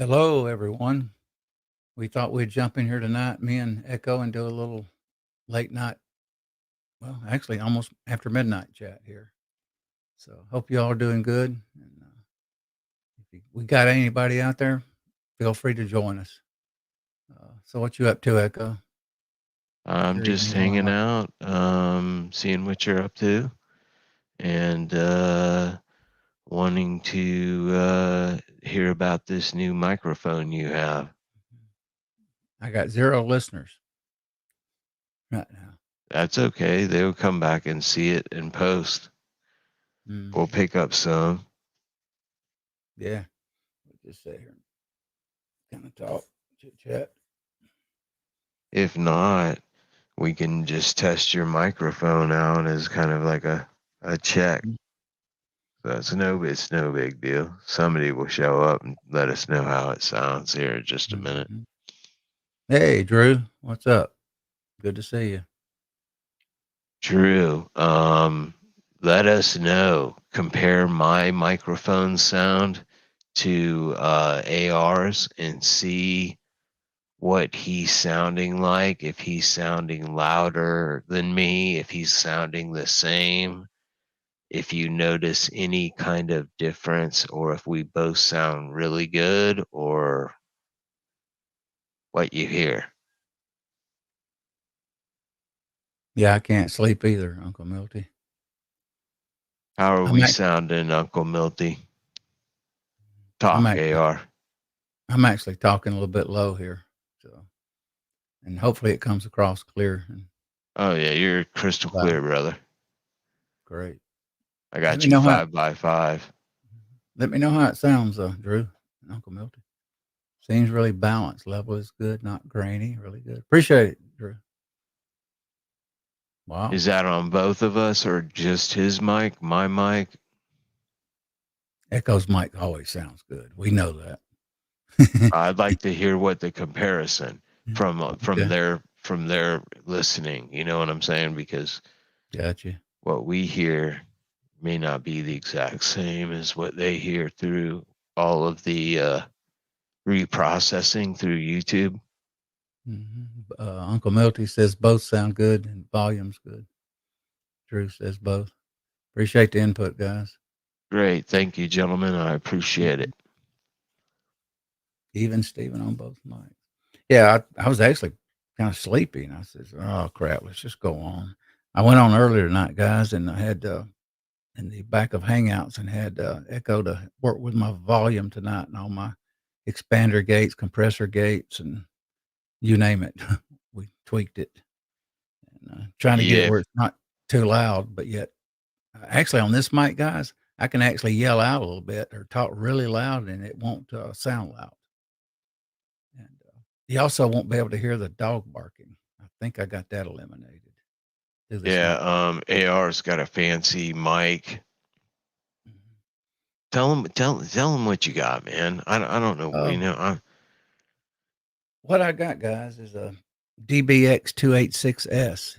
Hello, everyone. We thought we'd jump in here tonight, me and Echo, and do a little late night, well, actually almost after midnight chat here. So hope you all are doing good. And if we got anybody out there, feel free to join us. So what you up to, Echo? I'm Sure you just ain't going hanging like, out, seeing what you're up to, and wanting to hear about this new microphone you have. I got 0 listeners right now. That's okay. They'll come back and see it in post. We'll Hmm. pick up some. Yeah, we'll just sit here and kind of talk, chit chat. If not, we can just test your microphone out as kind of like a check. So it's no big deal. Somebody will show up and let us know how it sounds here in just a minute. Hmm. Hey, Drew, what's up? Good to see you. Drew, let us know. Compare my microphone sound to AR's and see what he's sounding like. If he's sounding louder than me, if he's sounding the same, if you notice any kind of difference, or if we both sound really good, or what you hear. Yeah, I can't sleep either, Uncle Milty. How are I'm we act- sounding, Uncle Milty? I'm Talk, actually AR. I'm actually talking a little bit low here, so and hopefully it comes across clear and Oh, yeah, you're crystal clear, loud. brother. Great. I Let got me you know how 5x5. let me know how it sounds, Drew and Uncle Milton. Seems really balanced. Level is good, not grainy. Really good. Appreciate it, Drew. Wow. Is that on both of us or just his mic, my mic? Echo's mic always sounds good. We know that. I'd like to hear what the comparison Okay. from their listening. You know what I'm saying? Because Gotcha. what we hear may not be the exact same as what they hear through all of the reprocessing through YouTube. Uncle Milty says both sound good and volume's good. Drew says both. Appreciate the input, guys. Great, thank you, gentlemen. I appreciate Mhm. it. Even Steven on both mics. Yeah, I was actually kind of sleepy, and I says, "Oh crap, let's just go on." I went on earlier tonight, guys, and I had in the back of Hangouts and had Echo to work with my volume tonight and all my expander gates, compressor gates, and you name it. We tweaked it and trying to get it Yeah, where it's not too loud, but yet actually on this mic, guys, I can actually yell out a little bit or talk really loud, and it won't sound loud. And you also won't be able to hear the dog barking. I think I got that eliminated through this yeah. mic. AR's got a fancy mic. Mhm. Tell him what you got, man. I don't know. Uh, what I got, guys, is a DBX 286S.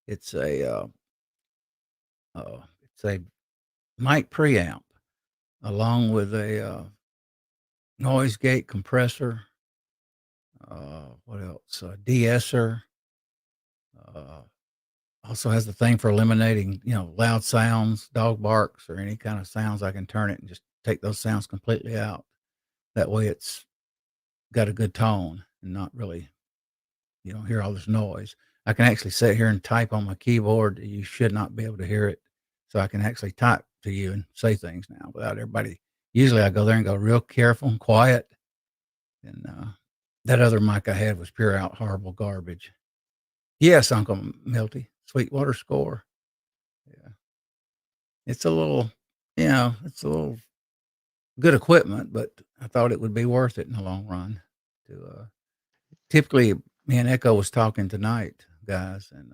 It's it's a mic preamp along with a noise gate compressor. What else? A de-esser. Uh, Also has the thing for eliminating, loud sounds, dog barks, or any kind of sounds. I can turn it and just take those sounds completely out. That way, it's got a good tone and not really, you don't hear all this noise. I can actually sit here and type on my keyboard. You should not be able to hear it. So I can actually type to you and say things now without everybody. Usually I go there and go real careful and quiet. And that other mic I had was pure out horrible garbage. Yes, Uncle Milty, Sweetwater score. Yeah. It's a little, it's a little good equipment, but I thought it would be worth it in the long run. To typically, me and Echo was talking tonight, guys, and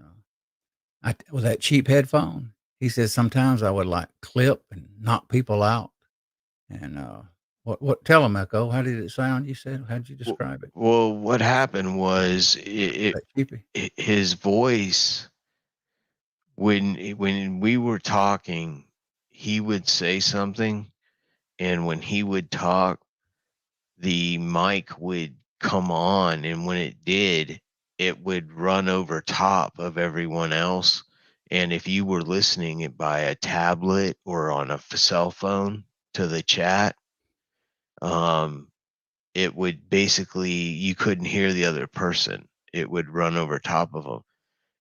I with that cheap headphone. He says sometimes I would like clip and knock people out. And what? Tell him, Echo. How did it sound? You said. How did you well, describe it? well, what happened was That cheapy. his voice when we were talking, he would say something, and when he would talk, the mic would come on, and when it did, it would run over top of everyone else. And if you were listening it by a tablet or on a cell phone to the chat, um, it would basically, you couldn't hear the other person. It would run over top of them.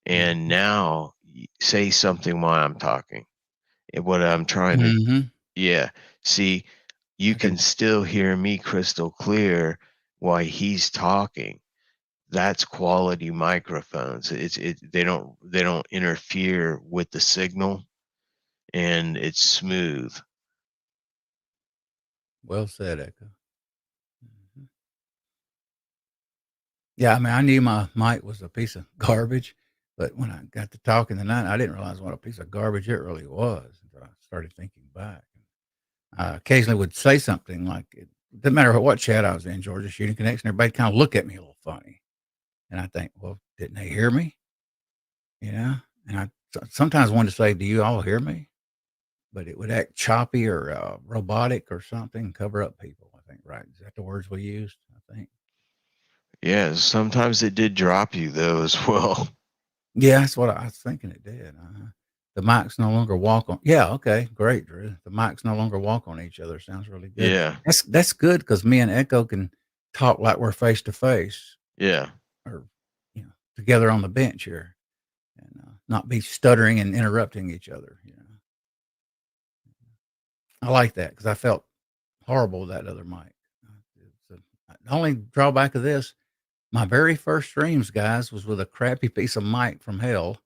And Mhm. now, say something while I'm talking. And what I'm trying to, Mhm. yeah. See, you I can can still hear me crystal clear while he's talking. That's quality microphones. They don't interfere with the signal, and it's smooth. well said, Echo. Mhm. Yeah, I mean, I knew my mic was a piece of garbage, but when I got to talking tonight, I didn't realize what a piece of garbage it really was until I started thinking back. I occasionally would say something like, it didn't matter what chat I was in, Georgia Shooting Connection, everybody kind of look at me a little funny. And I think, well, didn't they hear me? You know? And sometimes wanted to say, do you all hear me? But it would act choppy or robotic or something, cover up people, I think, right? Is that the words we used? I think. Yeah, sometimes it did drop you though as well. Yeah, that's what I was thinking it did. The mics no longer walk on. Yeah, okay, great, Drew. The mics no longer walk on each other. Sounds really good. Yeah, That's good because me and Echo can talk like we're face to face yeah. or together on the bench here, and not be stuttering and interrupting each other. I like that because I felt horrible with that other mic. The only drawback of this, my very first streams, guys, was with a crappy piece of mic from hell,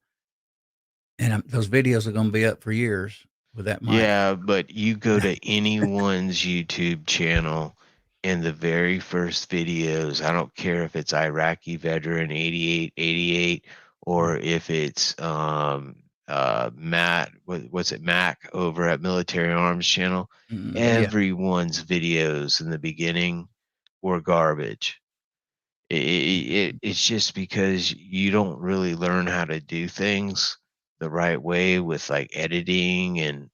and those videos are going to be up for years with that mic. Yeah, but you go to anyone's YouTube channel, and the very first videos, I don't care if it's Iraqi veteran 8888 or if it's Matt, what's it, Mac over at Military Arms Channel, Yeah. everyone's videos in the beginning were garbage. It's just because you don't really learn how to do things the right way with like editing and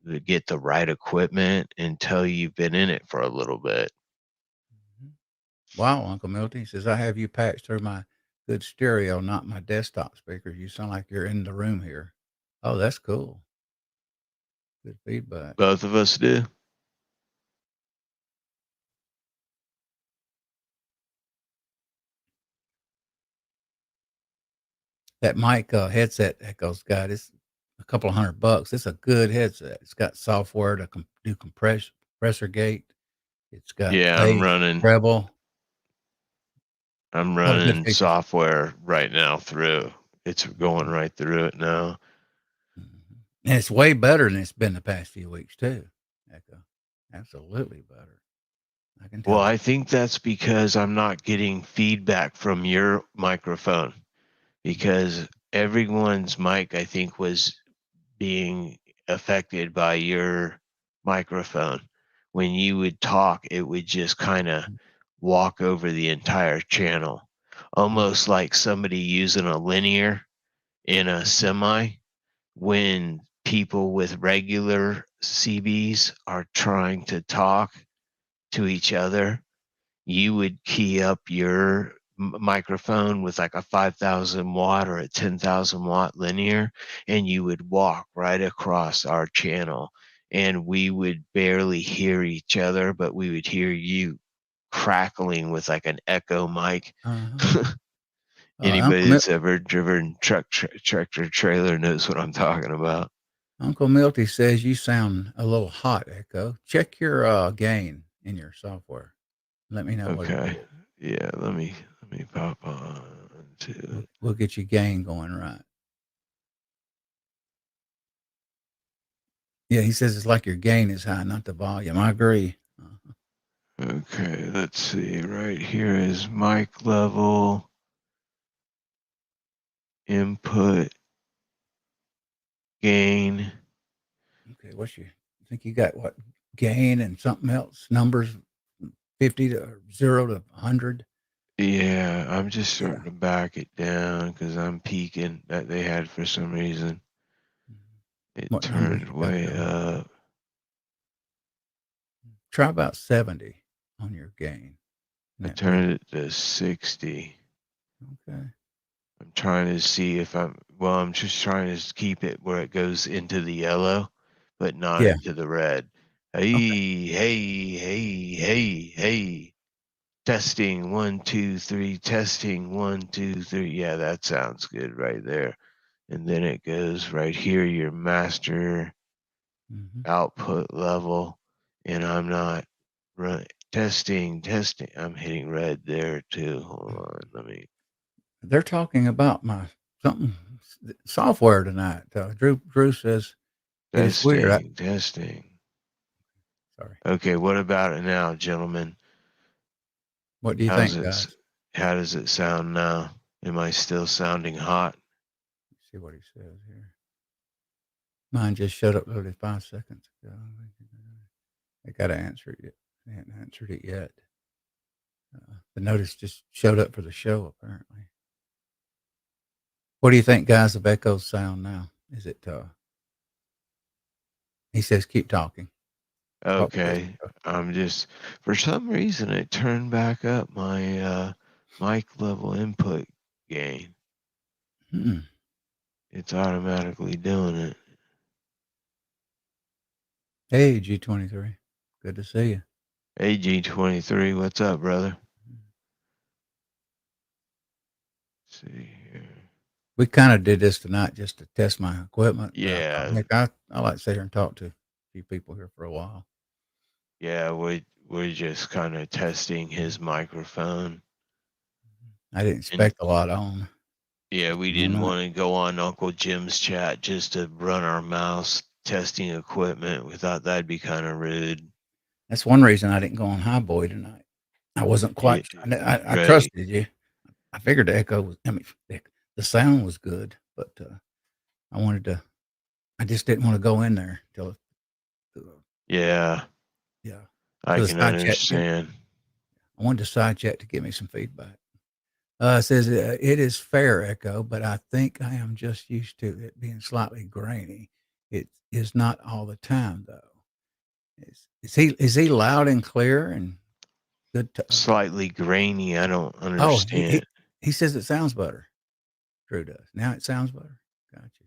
to get the right equipment until you've been in it for a little bit. Mhm. Wow, Uncle Milton, he says, I have you patched through my good stereo, not my desktop speakers. You sound like you're in the room here. Oh, that's cool. Good feedback. Both of us do. That mic headset Echo's got is a couple of $100. It's a good headset. It's got software to do compressor gate. It's got Yeah, bass, treble, I'm a lot of good running features. software right now through. It's going Mhm. right through it now. Mhm. And it's way better than it's been the past few weeks too, Echo. Absolutely better. I can Well, tell I it. think that's because I'm not getting feedback from your microphone, Mhm. because everyone's mic I think was being affected by your microphone. When you would talk, it would just kind of walk over the entire channel, Mhm. almost like somebody using a linear in a Mhm. semi. When people with regular CBs are trying to talk to each other, you would key up your microphone with like a 5,000 watt or a 10,000 watt linear, and you would walk right across our channel, and we would barely hear each other, but we would hear you crackling with like an echo mic. Uh-huh. Anybody that's ever driven tractor trailer knows what I'm talking about. Uncle Milty says you sound a little hot, Echo. Check your gain in your software. Let me know what it Okay. is. Yeah, let me pop on to. We'll get your gain going right. Yeah, he says it's like your gain is high, not the volume. I agree. Okay, let's see. Right here is mic level, input, gain. Okay, what's your? I think you got what gain and something else numbers, 50 to 0 to 100. Yeah, I'm just Yeah. starting to back it down because I'm peaking that they had for some reason. It What numbers turned you got way going? up. Try about 70. on your gain. I Net turned it to 60. Okay. I'm trying to see if I'm just trying to keep it where it goes into the yellow, but not Yeah. into the red. Okay. Hey. Testing 1, 2, 3. Testing 1, 2, 3. Yeah, that sounds good right there. And then it goes right here, your master Mm-hmm. output level. And I'm not testing. I'm hitting red there too. Hold on, let me. They're talking about my something software tonight. Drew says it is weird. Testing. Sorry. Okay, what about it now, gentlemen? What do you How's think, it? guys? How does it sound now? Am I still sounding hot? Let's see what he says here. Mine just showed up literally 5 seconds ago. I got to answer it yet. They hadn't answered it yet. The notice just showed up for the show, apparently. What do you think, guys, of Echo's sound now? Is it, he says, keep talking. Talk to us. Okay, I'm just for some reason it turned back up my mic level input gain. Hmm. It's automatically doing it. Hey, G23. Good to see you. AG23, what's up, brother? Let's see here. We kind of did this tonight just to test my equipment. Yeah, Nick, I like to sit here and talk to a few people here for a while. yeah, we're just kind of testing his microphone. I didn't And expect a lot on. yeah, we didn't want to go on Uncle Jim's chat just to run our mouths testing equipment. We thought that'd be kind of rude. That's one reason I didn't go on High Boy tonight. I wasn't Yeah, quite. I right. trusted you. I figured the echo was. I mean, the sound was good, but I wanted to. I just didn't want to go in there till. Yeah, Yeah. I To the can side chat. understand. I wanted the side chat to give me some feedback. It says it is fair echo, but I think I am just used to it being slightly grainy. It is not all the time though. Is he loud and clear and good? Slightly grainy. I don't Oh, understand. he says it sounds better. Drew does. Now it sounds better. Gotcha.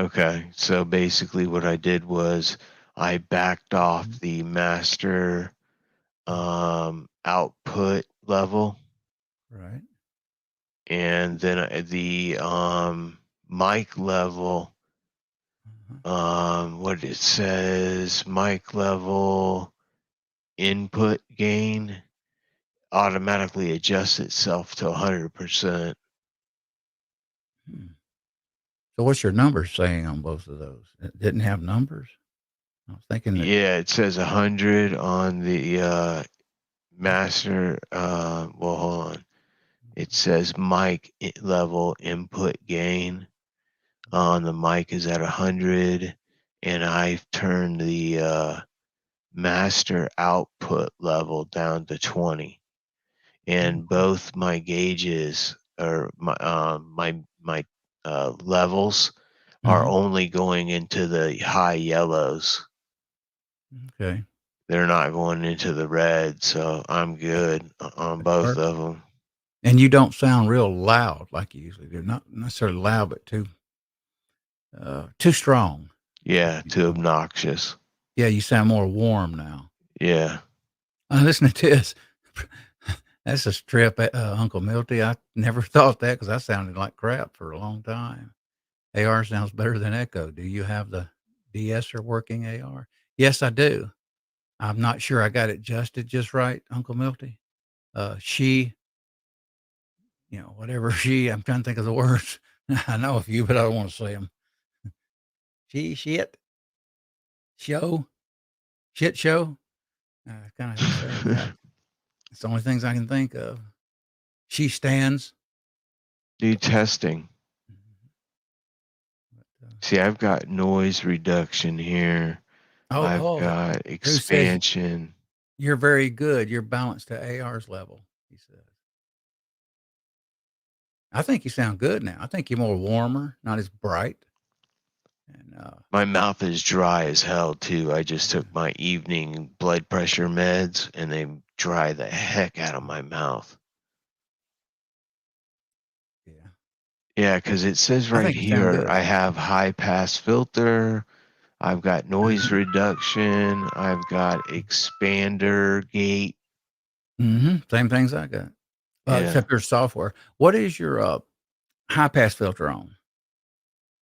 Okay, so basically what I did was I backed off Mhm. the master output level, Right. and then the mic level, Uh-huh. what it says, mic level input gain automatically adjusts itself to 100%. Hmm. So what's your numbers saying on both of those? It didn't have numbers. I was thinking that. Yeah, it says 100 on the master. Well, hold on. It says mic level input gain. On the mic is at 100, and I've turned the master output level down to 20. Mhm. And both my gauges or my levels are Mhm. only going into the high yellows. Okay. They're not going into the red, so I'm good on That's both perfect. of them. And you don't sound real loud like you usually do. Not necessarily loud, but too strong. Yeah, too obnoxious. Yeah, you sound more warm now. Yeah. Listen to this. That's a trip, Uncle Milty. I never thought that because I sounded like crap for a long time. AR sounds better than Echo. Do you have the de-esser working AR? Yes, I do. I'm not sure I got it adjusted just right, Uncle Milty. She, whatever I'm trying to think of the words. I know a few, but I don't want to say them. She, shit, show, shit show. Kind of how you say it. Yeah. It's the only things I can think of. She stands. Do testing. Mhm. But, See, I've got noise reduction here. I've oh, got Drew says expansion. you're very good. You're balanced to AR's level, he says. I think you sound good now. I think you're more warmer, not as bright. And My mouth is dry as hell too. I just took my evening blood pressure meds and they dry the heck out of my mouth. yeah, Yeah, because it says I right think you sound here good. I have high pass filter, I've got noise reduction, I've got expander gate. Same things I got, Yeah, except your software. What is your high pass filter on?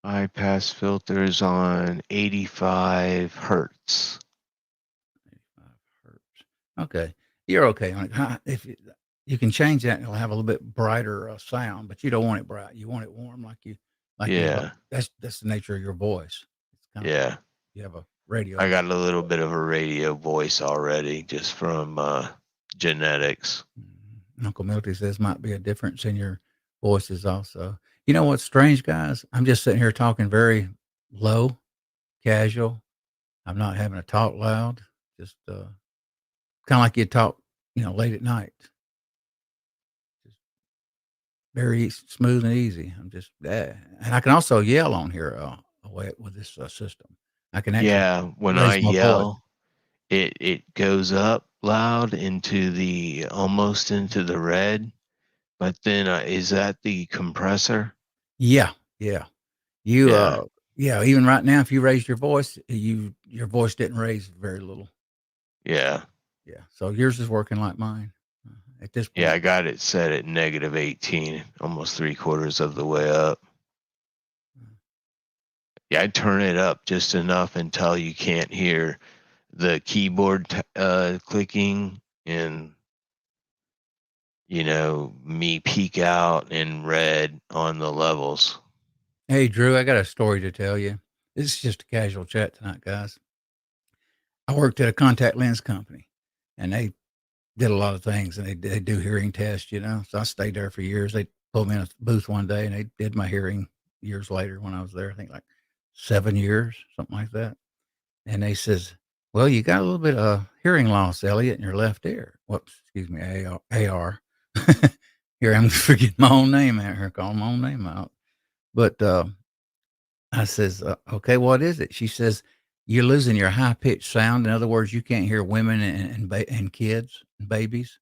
high pass filter is on 85 hertz. 85 hertz. Okay, you're okay on it. If you can change that, and it'll have a little bit brighter sound, but you don't want it bright. You want it warm, like you. Yeah, That's the nature of your voice. It's kind of like yeah. you have a radio I got voice. a little bit of a radio voice already just from genetics. Uncle Milty says might be a difference in your voices also. You know what's strange, guys? I'm just sitting here talking very low, casual. I'm not having to talk loud. Just kind of like you talk, late at night. Just very smooth and easy. I'm just, and I can also yell on here with this system. I can actually Yeah, when I raise my voice. yell, it goes up loud into the almost into the red. But then is that the compressor? Yeah, yeah. You, Yeah, yeah. Even right now, if you raised your voice, your voice didn't raise very little. yeah, Yeah. So yours is working like mine at this yeah. point. I got it set at -18, almost 3/4 of the way up. Yeah, I turn it up just enough until you can't hear the keyboard clicking and me peek out in red on the levels. Hey, Drew, I got a story to tell you. This is just a casual chat tonight, guys. I worked at a contact lens company, and they did a lot of things, and they do hearing tests. So I stayed there for years. They pulled me in a booth one day, and they did my hearing years later when I was there. I think like 7 years, something like that. And they says, "Well, you got a little bit of hearing loss, Elliot, in your left ear." Whoops, excuse me, AR. Here I'm forgetting my own name out here, calling my own name out. But I says, "Okay, what is it?" She says, "You're losing your high pitched sound. In other words, you can't hear women and kids and babies."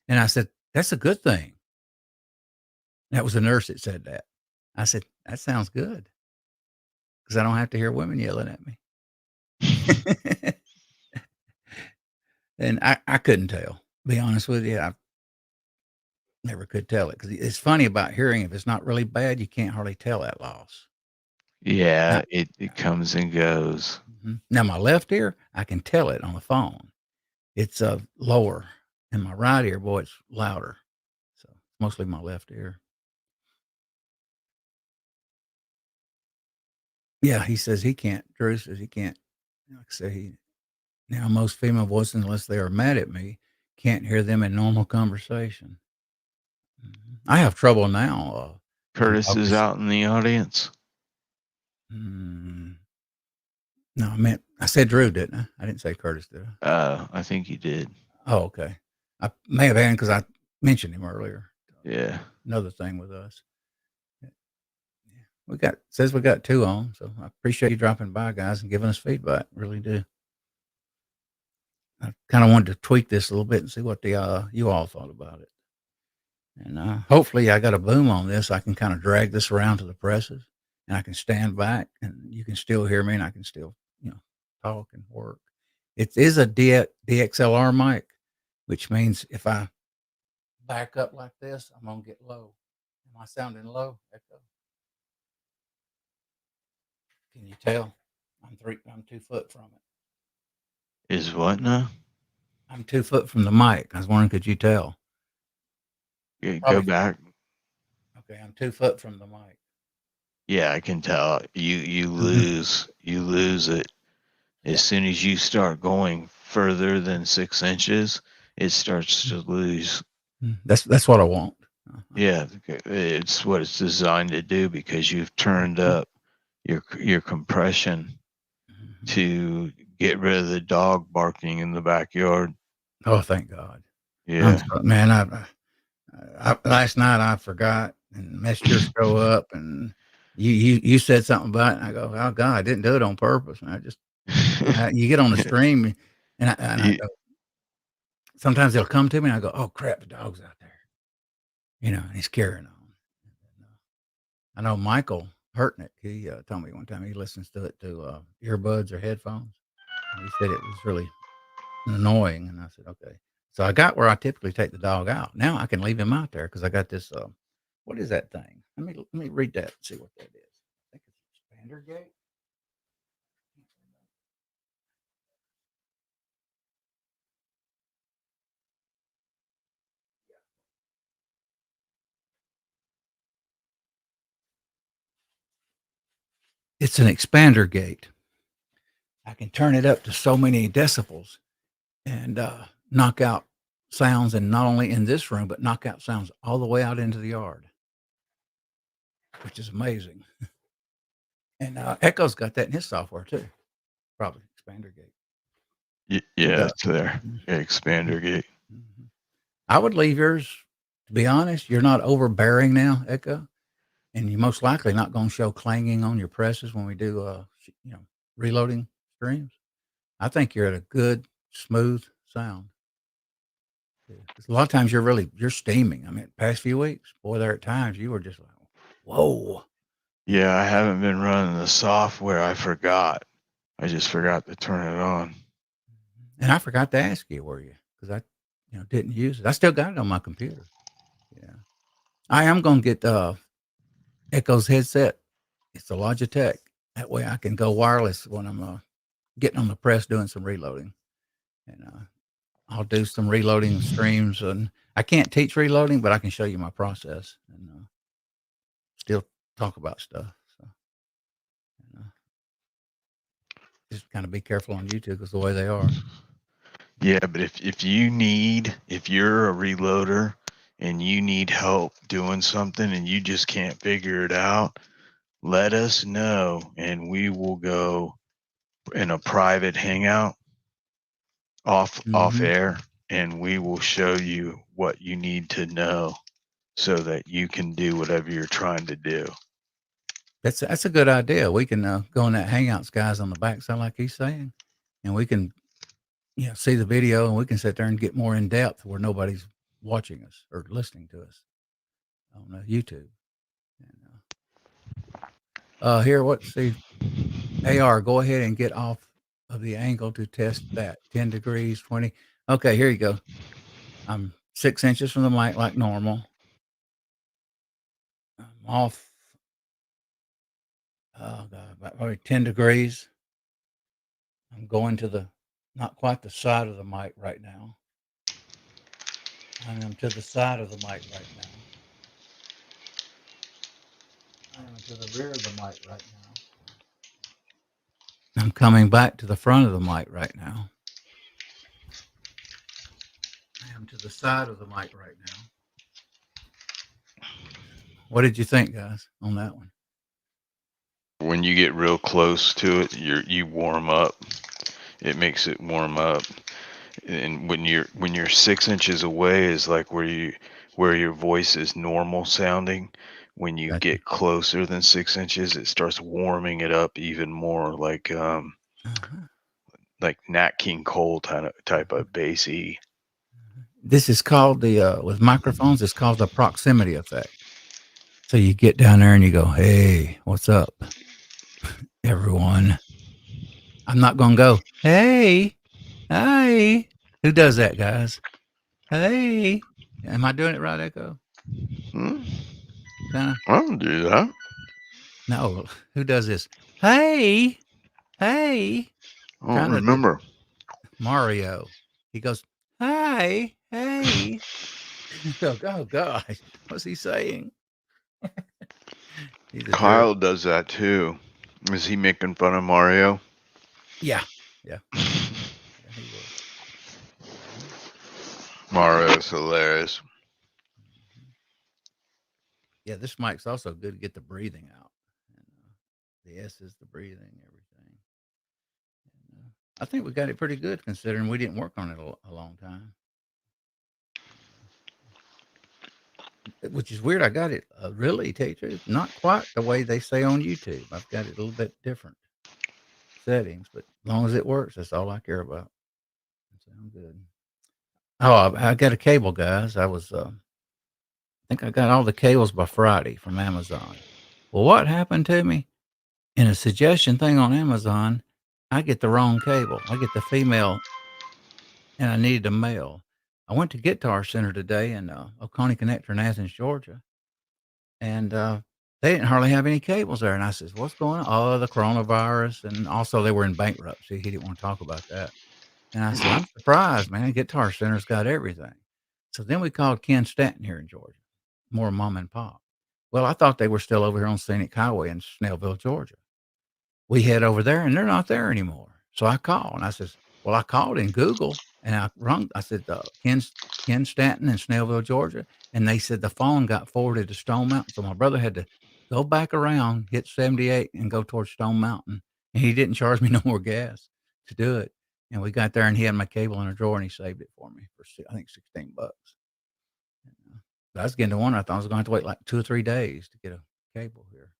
And I said, "That's a good thing." That was a nurse that said that. I said, "That sounds good because I don't have to hear women yelling at me." And I couldn't tell. Be honest with you, I never could tell it because it's funny about hearing. If it's not really bad, you can't hardly tell that loss. Now, Yeah, it comes and goes. now my left ear, I can tell it on the phone. It's lower, and my right ear, boy, it's louder. So mostly my left ear. Yeah, he says he can't. Drew says he can't. Like I say, now most female voices, unless they are mad at me, can't hear them in normal conversation. I have trouble now. I'm Curtis talking. is out in the audience. Mm, no, I said Drew, didn't I? I didn't say Curtis, did I? I think you did. Oh, okay. I may have been because I mentioned him earlier. Yeah. Another thing with us. Yeah, we got two on, so I appreciate you dropping by, guys, and giving us feedback. Really do. I kind of wanted to tweak this a little bit and see what you all thought about it. And hopefully, I got a boom on this. I can kind of drag this around to the presses, and I can stand back, and you can still hear me, and I can still, talk and work. It is a DXLR mic, which means if I back up like this, I'm gonna get low. Am I sounding low? Echo. Can you tell? I'm 2 foot from it. Is what now? I'm 2 foot from the mic. I was wondering, could you tell? Yeah, go Probably. back. Okay, I'm 2 foot from the mic. Yeah, I can tell. You Mhm. lose it as Yeah. soon as you start going further than 6 inches. It starts to lose. That's what I want. Yeah, it's what it's designed to do because you've turned up your compression Mhm. to get rid of the dog barking in the backyard. Oh, thank God. Yeah. Man, last night I forgot and messed your show up, and You said something about it, and I go, "Oh, God, I didn't do it on purpose." And I just you get on the stream, and I You- go sometimes they'll come to me, and I go, "Oh, crap, the dog's out there." And he's carrying on. I know Michael Hurtnick, he, told me one time he listens to it to, earbuds or headphones, and he said it was really annoying, and I said, "Okay." So I got where I typically take the dog out. Now I can leave him out there because I got this, what is that thing? Let me read that and see what that is. I think it's expander gate. It's an expander gate. I can turn it up to so many decibels and, knock out sounds, and not only in this room, but knock out sounds all the way out into the yard, which is amazing. And, Echo's got that in his software too, probably expander gate. He yeah, does. it's there. Mhm. Expander gate. Mhm. I would leave yours, to be honest. You're not overbearing now, Echo, and you're most likely not gonna show clanging on your presses when we do, reloading streams. I think you're at a good, smooth sound. Yeah, 'cause a lot of times you're steaming. I mean, past few weeks, boy, there at times you were just like, "Whoa." You Yeah, know? I haven't been running the software. I forgot. I just forgot to turn it on. And I forgot to ask you, were you? Because I didn't use it. I still got it on my computer. Yeah. I am gonna get, Echo's headset. It's a Logitech. That way I can go wireless when I'm, getting on the press doing some reloading. And, I'll do some reloading streams, and I can't teach reloading, but I can show you my process and, still talk about stuff. So, and, just kinda be careful on YouTube because the way they are. Yeah, but if you're a reloader and you need help doing something and you just can't figure it out, let us know and we will go in a private hangout off Mhm. air, and we will show you what you need to know so that you can do whatever you're trying to do. That's a good idea. We can, go in that Hangouts, guys, on the backside like he's saying, and we can, see the video, and we can sit there and get more in depth where nobody's watching us or listening to us on, YouTube. And, here, let's see. AR, go ahead and get off of the angle to test that. 10 degrees, 20. Okay, here you go. I'm 6 inches from the mic like normal. I'm off, God, about probably 10 degrees. I'm going to not quite the side of the mic right now. I am to the side of the mic right now. I am to the rear of the mic right now. I'm coming back to the front of the mic right now. I am to the side of the mic right now. What did you think, guys, on that one? When you get real close to it, you warm up. It makes it warm up. And when you're 6 inches away is like where your voice is normal sounding. When you Gotcha. get closer than 6 inches, it starts warming it up even more, Uh-huh. like Nat King Cole type of bassy. This is called with microphones, it's called the proximity effect. So you get down there and you go, "Hey, what's up, everyone?" I'm not gonna go, "Hey, hey." Who does that, guys? Hey. Am I doing it right, Echo? Hmm? Kinda? I don't do that. No. Who does this? Hey, hey. I I'm don't trying to do remember. Mario. He goes, "Hi, hey." Go, "Oh gosh, what's he saying?" He's a jerk. Kyle does that too. Is he making fun of Mario? Yeah. Yeah. Yeah, he was. Mhm. Mario's hilarious. Mhm. Yeah, this mic's also good to get the breathing out. And, the S is the breathing, everything. And, I think we got it pretty good considering we didn't work on it a long time. which is weird. I got it, really, tell you the truth, not quite the way they say on YouTube. I've got it a little bit different settings, but as long as it works, that's all I care about. It sounds good. Oh, I got a cable, guys. I think I got all the cables by Friday from Amazon. Well, what happened to me? In a suggestion thing on Amazon, I get the wrong cable. I get the female, and I needed a male. I went to Guitar Center today in Oconee Connector in Athens, Georgia, and they didn't hardly have any cables there. And I says, "What's going on?" Oh, the coronavirus, and also they were in bankruptcy. He didn't want to talk about that. And I said, "I'm surprised, man. Guitar Center's got everything." So then we called Ken Stanton here in Georgia, more mom and pop. Well, I thought they were still over here on Scenic Highway in Snellville, Georgia. We head over there and they're not there anymore. So I call and I says, "Well, I called in Google and I said, Ken Stanton in Snellville, Georgia." And they said the phone got forwarded to Stone Mountain. So my brother had to go back around, hit 78 and go towards Stone Mountain. And he didn't charge me no more gas to do it. And we got there and he had my cable in a drawer and he saved it for me for, I think, $16. But I was getting to one. I thought I was going to have to wait like 2 or 3 days to get a cable here.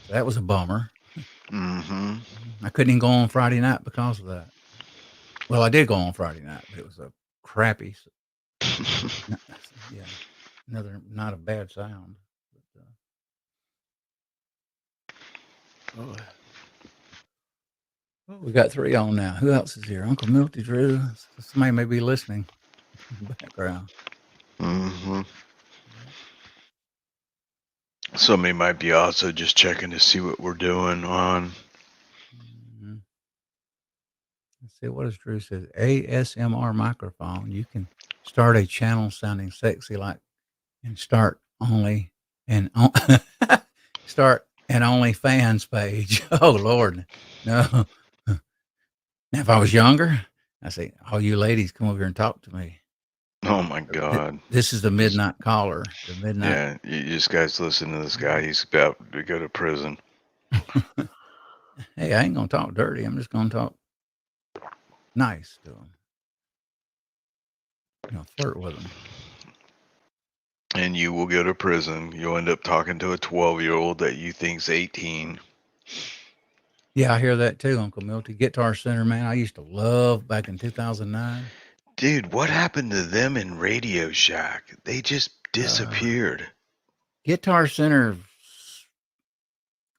So that was a bummer. Mm-hmm. I couldn't even go on Friday night because of that. Well, I did go on Friday night, but it was a crappy, yeah, not a bad sound. But, we got 3 on now. Who else is here? Uncle Milty, Drew. Somebody may be listening in the background. Mm-hmm. Somebody might be also just checking to see what we're doing on. Mm-hmm. Let's see, what does Drew says? ASMR microphone. You can start a channel sounding sexy like and start only and start an OnlyFans page. Oh Lord, no. Now, if I was younger, I say, all you ladies come over here and talk to me. Oh my God! This is the midnight caller. The midnight. Yeah, you just guys listen to this guy. He's about to go to prison. Hey, I ain't gonna talk dirty. I'm just gonna talk nice to him. Flirt with him. And you will go to prison. You'll end up talking to a 12-year-old that you think's 18. Yeah, I hear that too, Uncle Milty. Guitar Center, man, I used to love back in 2009. Dude, what happened to them in Radio Shack? They just disappeared. Guitar Center,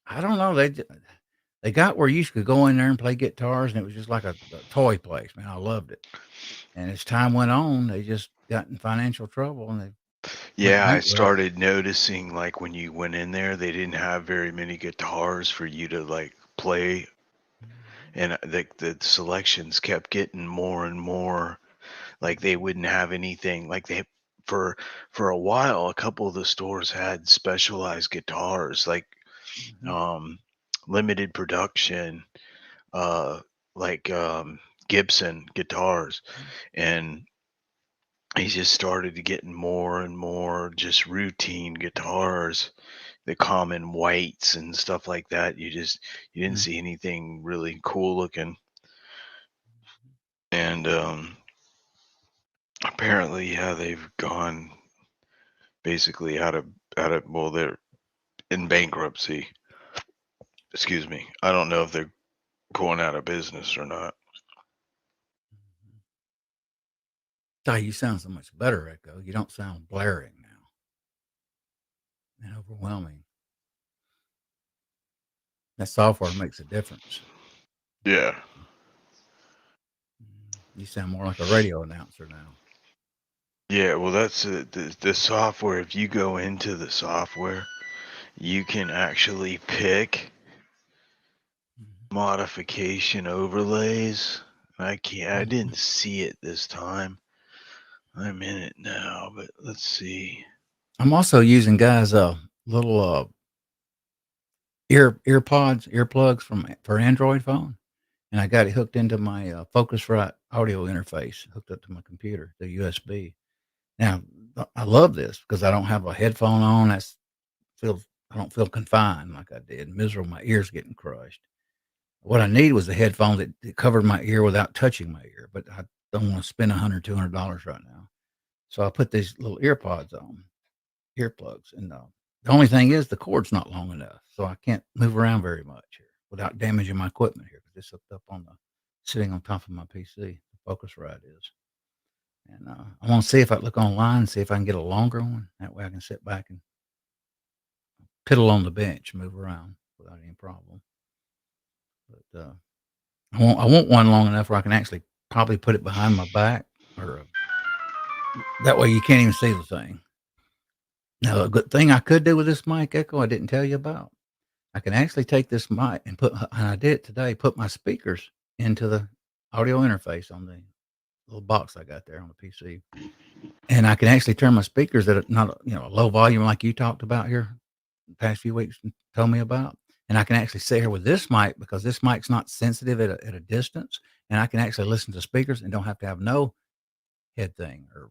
I don't know. They got where you could go in there and play guitars, and it was just like a toy place, man. I loved it. And as time went on, they just got in financial trouble, and yeah, I started noticing like when you went in there, they didn't have very many guitars for you to like play, and the selections kept getting more and more. Like they wouldn't have anything like they for a while. A couple of the stores had specialized guitars, like limited production, like Gibson guitars, and he just started getting more and more just routine guitars, the common whites and stuff like that. You didn't see anything really cool looking. And apparently, yeah, they've gone basically out of well, they're in bankruptcy. Excuse me. I don't know if they're going out of business or not. God, you sound so much better, Echo. You don't sound blaring now and overwhelming. That software makes a difference. Yeah. You sound more like a radio announcer now. Yeah, well, that's the software. If you go into the software, you can actually pick modification overlays. I didn't see it this time. I'm in it now, but let's see. I'm also using guys little earplugs for Android phone, and I got it hooked into my Focusrite audio interface, hooked up to my computer, the USB. Now I love this because I don't have a headphone on. I don't feel confined like I did. Miserable, my ears getting crushed. What I need was a headphone that covered my ear without touching my ear, but I don't want to spend $100, $200 right now. So I put these little earpods on. earplugs, and the only thing is the cord's not long enough, so I can't move around very much here without damaging my equipment here because it's hooked up on the sitting on top of my PC. The Focusrite is, and I want to see if I look online, see if I can get a longer one. That way I can sit back and piddle on the bench, move around without any problem. But I want one long enough where I can actually probably put it behind my back, or that way you can't even see the thing. Now, a good thing I could do with this mic echo I didn't tell you about. I can actually take this mic and and I did it today, put my speakers into the audio interface on the little box I got there on the PC. And I can actually turn my speakers at not a low volume like you talked about here the past few weeks and told me about. And I can actually sit here with this mic because this mic's not sensitive at a distance. And I can actually listen to speakers and don't have to have no head thing or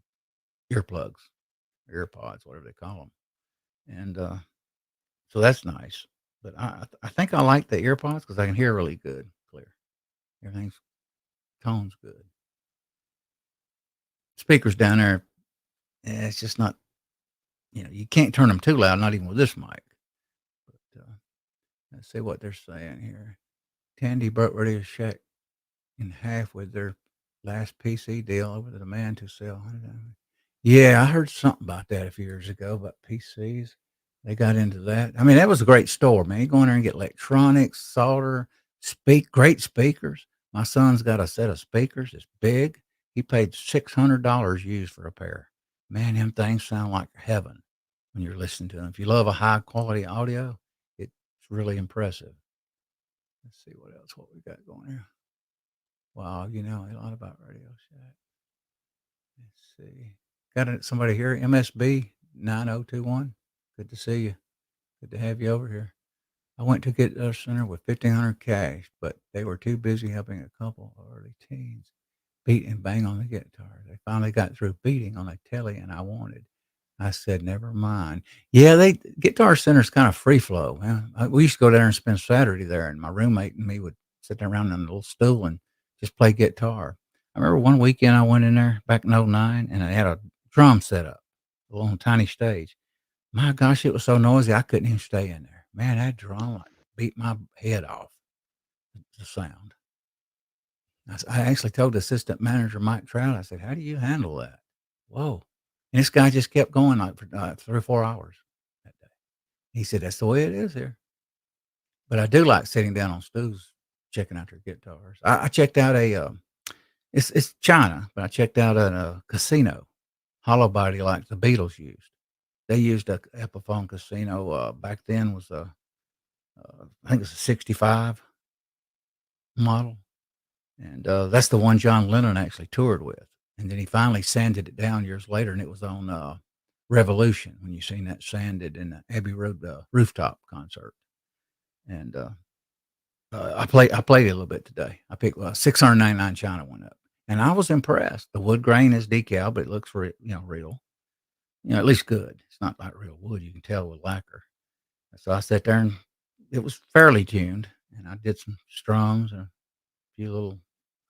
earplugs, Earpods, whatever they call them. And so that's nice. But I think I like the earpods because I can hear really good, clear. Everything's tone's good. Speakers down there, it's just not, you can't turn them too loud, not even with this mic. But let's see what they're saying here. Tandy, Burt ready to shake in half with their last PC deal over the demand to sell. Yeah, I heard something about that a few years ago about PCs. They got into that. I mean, that was a great store, man. You go in there and get electronics, solder, great speakers. My son's got a set of speakers. It's big. He paid $600 used for a pair. Man, them things sound like heaven when you're listening to them. If you love a high quality audio, it's really impressive. Let's see what we got going here. Wow, you know a lot about Radio Shack. Let's see. Got somebody here, MSB 9021. Good to see you. Good to have you over here. I went to get a center with 1,500 cash, but they were too busy helping a couple of early teens beat and bang on the guitar. They finally got through beating on a telly, and I wanted. I said, never mind. Yeah, Guitar Center's kind of free flow. Man. We used to go there and spend Saturday there, and my roommate and me would sit there around on a little stool and just play guitar. I remember one weekend I went in there back in '09, and I had a drum set up, a little tiny stage. My gosh, it was so noisy I couldn't even stay in there. Man, that drum like beat my head off. The sound. I actually told the assistant manager Mike Trout. I said, "How do you handle that?" Whoa! And this guy just kept going like for 3 or 4 hours that day. He said, "That's the way it is here." But I do like sitting down on stools, checking out their guitars. I checked out it's China, but I checked out a casino, hollow body like the Beatles used. They used a Epiphone Casino, back then was I think it's a '65 model, and, that's the one John Lennon actually toured with, and then he finally sanded it down years later, and it was on, Revolution when you seen that sanded in the Abbey Road, rooftop concert, and, I played it a little bit today. I picked, 699 China went up, and I was impressed. The wood grain is decal, but it looks real, at least good. It's not like real wood, you can tell with lacquer. So I sat there and it was fairly tuned, and I did some strums and a few little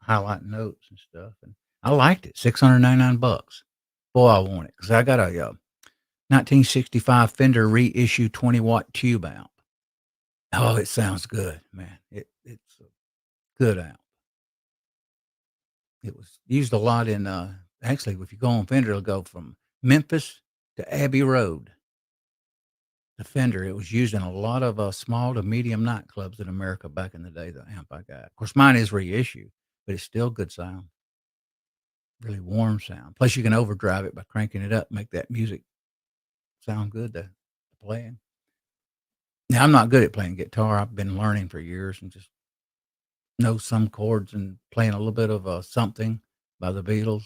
highlight notes and stuff, and I liked it. $699. Boy, I want it because I got a 1965 Fender reissue 20-watt tube amp. Oh, it sounds good, man. It's a good amp. It was used a lot in actually, if you go on Fender, it'll go from Memphis to Abbey Road. The Fender, it was used in a lot of small to medium nightclubs in America back in the day. The amp I got, of course, mine is reissue, but it's still good sound, really warm sound. Plus, you can overdrive it by cranking it up, make that music sound good to playing. Now, I'm not good at playing guitar. I've been learning for years and just know some chords and playing a little bit of something by the Beatles.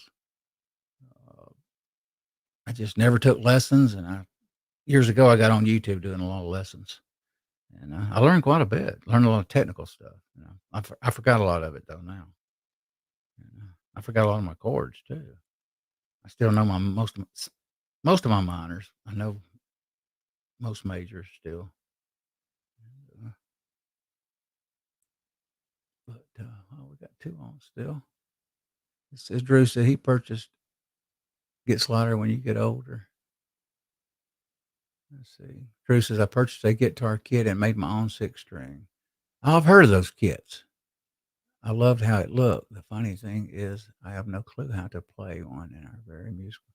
Uh, I just never took lessons, and years ago I got on YouTube doing a lot of lessons. And I learned quite a bit, learned a lot of technical stuff. I forgot a lot of it though now. I forgot a lot of my chords too. I still know most of my minors. I know most majors still. Uh, but we got two on still. It says Drew said he purchased Get Slider when you get older. Let's see. Drew says, I purchased a guitar kit and made my own six string. I've heard of those kits. I loved how it looked. The funny thing is, I have no clue how to play one in our very musical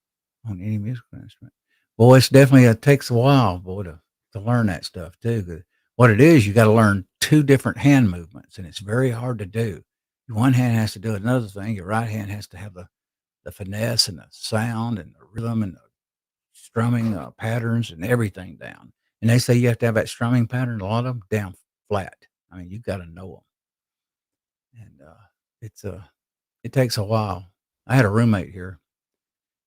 on any musical instrument. Boy, it's definitely it takes a while, boy, to learn that stuff too. 'Cause what it is, you got to learn two different hand movements, and it's very hard to do. One hand has to do another thing. Your right hand has to have the finesse and the sound and the rhythm and the strumming patterns and everything down. And they say you have to have that strumming pattern. A lot of them down flat. I mean, you got to know them, and it's it takes a while. I had a roommate here.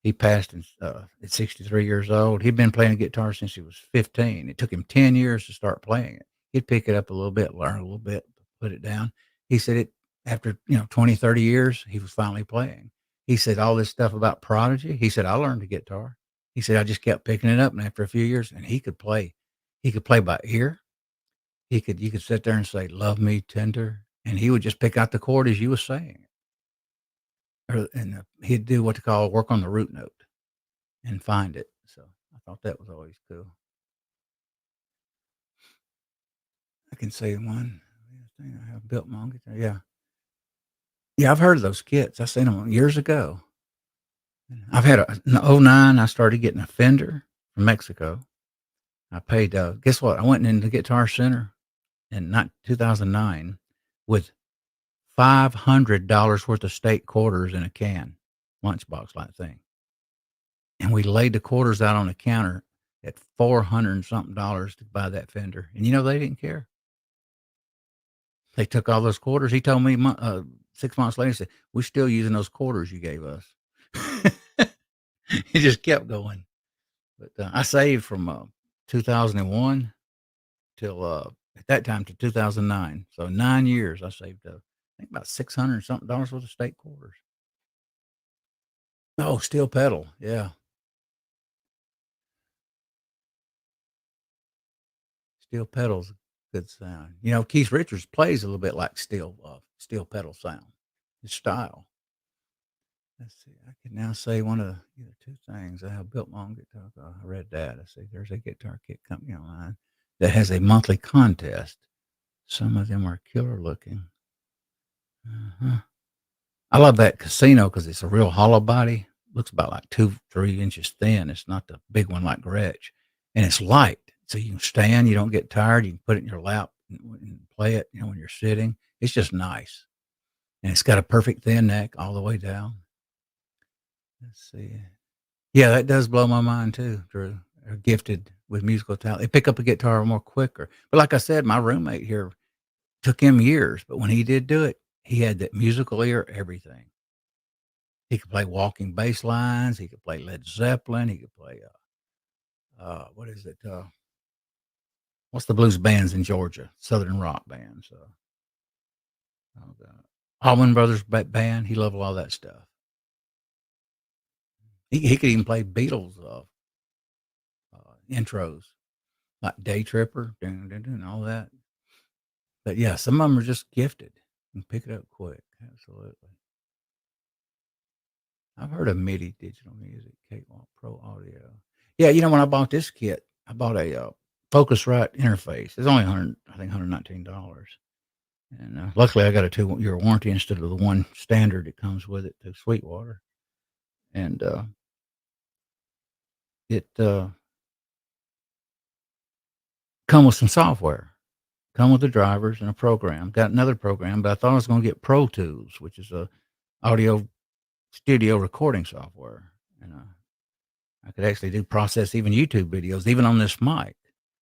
He passed at 63 years old. He'd been playing guitar since he was 15. It took him 10 years to start playing it. He'd pick it up a little bit, learn a little bit, put it down. He said it after, 20, 30 years, he was finally playing. He said all this stuff about Prodigy. He said, I learned the guitar. He said, I just kept picking it up. And after a few years, and he could play. He could play by ear. You could sit there and say, love me tender. And he would just pick out the chord as you was saying it. He'd do what they call work on the root note and find it. So I thought that was always cool. I can say one thing I have built my own guitar. Yeah. Yeah, I've heard of those kits. I seen them years ago. I've had in '09, I started getting a Fender from Mexico. I paid, guess what? I went in the Guitar Center in 2009 with $500 worth of state quarters in a can, lunchbox like thing. And we laid the quarters out on the counter at 400 and something dollars to buy that Fender. And they didn't care. They took all those quarters. He told me 6 months later, he said, we're still using those quarters you gave us. He just kept going. But I saved from 2001 till at that time to 2009. So 9 years I saved I think about 600 and something dollars worth of state quarters. Oh, steel pedal. Yeah. Steel pedals, good sound. Keith Richards plays a little bit like steel pedal sound, his style. Let's see. I can now say one of the two things. I have built my own guitar. I read that. I see there's a guitar kit company online that has a monthly contest. Some of them are killer looking. Uh-huh. I love that Casino because it's a real hollow body. Looks about like 2, 3 inches thin. It's not the big one like Gretsch, and it's light, so you can stand. You don't get tired. You can put it in your lap and play it. When you're sitting, it's just nice, and it's got a perfect thin neck all the way down. Let's see. Yeah, that does blow my mind too, Drew. They're gifted with musical talent. They pick up a guitar more quicker. But like I said, my roommate here took him years, but when he did do it, he had that musical ear, everything. He could play walking bass lines. He could play Led Zeppelin. He could play, what is it? What's the blues bands in Georgia? Southern rock bands. The Allman Brothers Band. He loved all that stuff. He could even play Beatles intros like Day Tripper, dun, dun, dun, all that. But yeah, some of them are just gifted and pick it up quick. Absolutely. I've heard of MIDI digital music, Cakewalk Pro Audio. Yeah, when I bought this kit, I bought a Focusrite interface. It's only I think $119. And luckily, I got a 2-year warranty instead of the one standard that comes with it to Sweetwater. And it come with some software, come with the drivers and a program. Got another program, but I thought I was going to get Pro Tools, which is a audio studio recording software, and I could actually process even YouTube videos, even on this mic,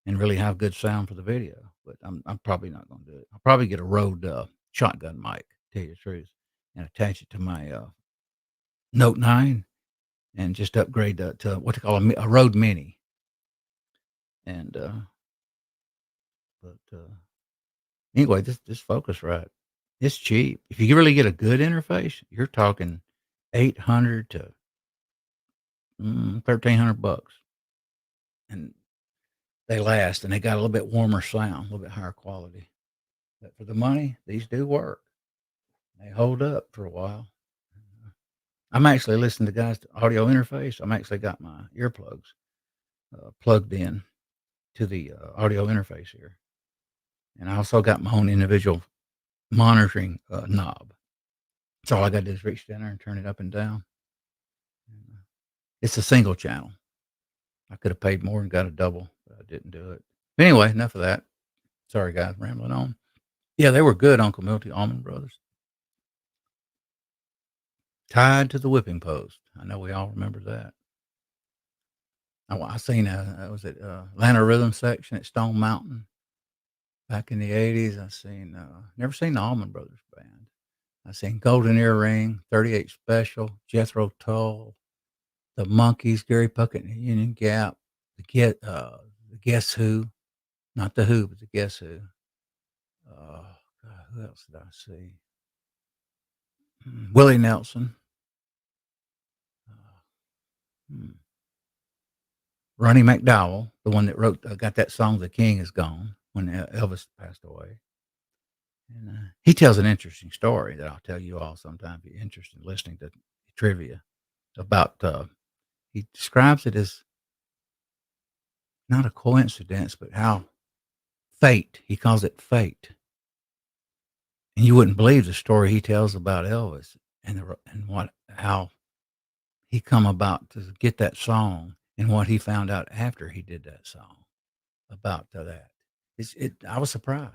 and really have good sound for the video. But I'm probably not going to do it. I'll probably get a Rode shotgun mic, to tell you the truth, and attach it to my Note 9, and just upgrade to what they call a Rode Mini. And anyway, this Focusrite, it's cheap. If you really get a good interface, you're talking 800 to 1,300 bucks, and they last, and they got a little bit warmer sound, a little bit higher quality. But for the money, these do work. They hold up for a while. I'm actually listening to guys' audio interface. I'm actually got my earplugs plugged in to the audio interface here, and I also got my own individual monitoring knob. So all I got to do is reach down there and turn it up and down. And, it's a single channel. I could have paid more and got a double, but I didn't do it. But anyway, enough of that. Sorry, guys, rambling on. Yeah, they were good, Uncle Milty, Allman Brothers. Tied to the whipping post. I know we all remember that. I seen was it Atlanta Rhythm section at Stone Mountain back in the 80s. I seen never seen the Allman Brothers band. I seen Golden Earring, 38 Special, Jethro Tull, the Monkees, Gary Puckett and the Union Gap, the Guess Who, not the Who, but the Guess Who. God, who else did I see? Willie Nelson. Ronnie McDowell, the one that wrote, got that song "The King Is Gone" when Elvis passed away. And he tells an interesting story that I'll tell you all sometime if you're interested in listening to trivia about. He describes it as not a coincidence, but how fate. He calls it fate. And you wouldn't believe the story he tells about Elvis and how he come about to get that song and what he found out after he did that song about that. I was surprised.